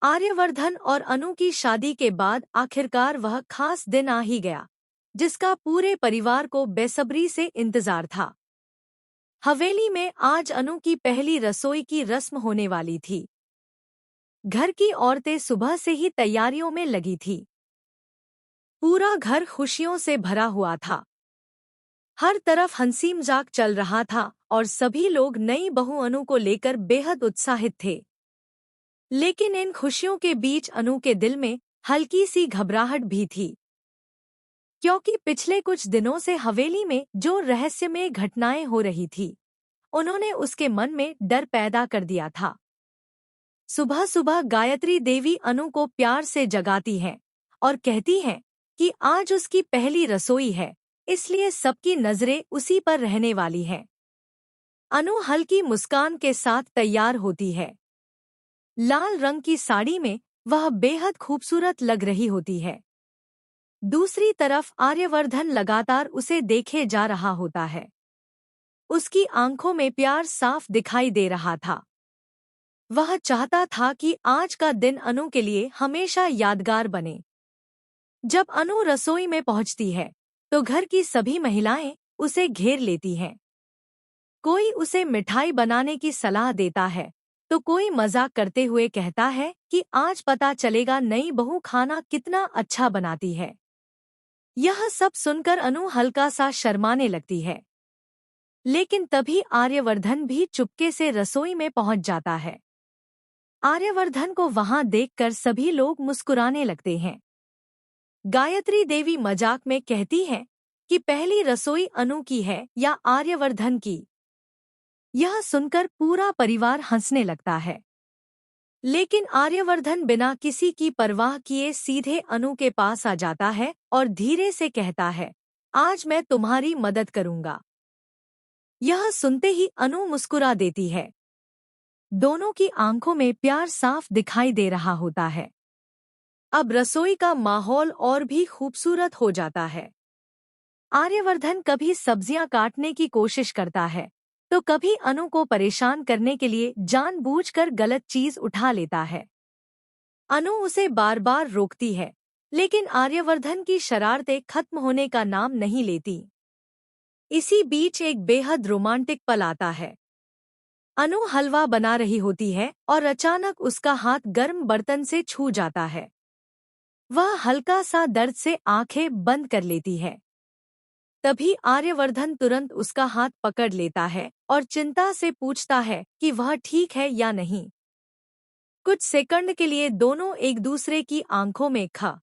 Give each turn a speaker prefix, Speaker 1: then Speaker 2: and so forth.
Speaker 1: आर्यवर्धन और अनु की शादी के बाद आखिरकार वह खास दिन आ ही गया, जिसका पूरे परिवार को बेसब्री से इंतजार था। हवेली में आज अनु की पहली रसोई की रस्म होने वाली थी। घर की औरतें सुबह से ही तैयारियों में लगी थी। पूरा घर खुशियों से भरा हुआ था। हर तरफ हंसी मजाक चल रहा था और सभी लोग नई बहू अनु को लेकर बेहद उत्साहित थे। लेकिन इन खुशियों के बीच अनु के दिल में हल्की सी घबराहट भी थी, क्योंकि पिछले कुछ दिनों से हवेली में जो रहस्यमय घटनाएं हो रही थी, उन्होंने उसके मन में डर पैदा कर दिया था। सुबह सुबह गायत्री देवी अनु को प्यार से जगाती हैं और कहती हैं कि आज उसकी पहली रसोई है, इसलिए सबकी नजरें उसी पर रहने वाली हैं। अनु हल्की मुस्कान के साथ तैयार होती है। लाल रंग की साड़ी में वह बेहद खूबसूरत लग रही होती है। दूसरी तरफ आर्यवर्धन लगातार उसे देखे जा रहा होता है। उसकी आंखों में प्यार साफ दिखाई दे रहा था। वह चाहता था कि आज का दिन अनु के लिए हमेशा यादगार बने। जब अनु रसोई में पहुंचती है, तो घर की सभी महिलाएं उसे घेर लेती हैं। कोई उसे मिठाई बनाने की सलाह देता है, तो कोई मजाक करते हुए कहता है कि आज पता चलेगा नई बहू खाना कितना अच्छा बनाती है। यह सब सुनकर अनु हल्का सा शर्माने लगती है। लेकिन तभी आर्यवर्धन भी चुपके से रसोई में पहुंच जाता है। आर्यवर्धन को वहां देखकर सभी लोग मुस्कुराने लगते हैं। गायत्री देवी मजाक में कहती हैं कि पहली रसोई अनु की है या आर्यवर्धन की। यह सुनकर पूरा परिवार हंसने लगता है। लेकिन आर्यवर्धन बिना किसी की परवाह किए सीधे अनु के पास आ जाता है और धीरे से कहता है, आज मैं तुम्हारी मदद करूंगा। यह सुनते ही अनु मुस्कुरा देती है। दोनों की आंखों में प्यार साफ दिखाई दे रहा होता है। अब रसोई का माहौल और भी खूबसूरत हो जाता है। आर्यवर्धन कभी सब्जियां काटने की कोशिश करता है, तो कभी अनु को परेशान करने के लिए जानबूझकर गलत चीज उठा लेता है। अनु उसे बार बार रोकती है, लेकिन आर्यवर्धन की शरारतें खत्म होने का नाम नहीं लेती। इसी बीच एक बेहद रोमांटिक पल आता है। अनु हलवा बना रही होती है और अचानक उसका हाथ गर्म बर्तन से छू जाता है। वह हल्का सा दर्द से आंखें बंद कर लेती है। तभी आर्यवर्धन तुरंत उसका हाथ पकड़ लेता है और चिंता से पूछता है कि वह ठीक है या नहीं। कुछ सेकंड के लिए दोनों एक दूसरे की आंखों में खा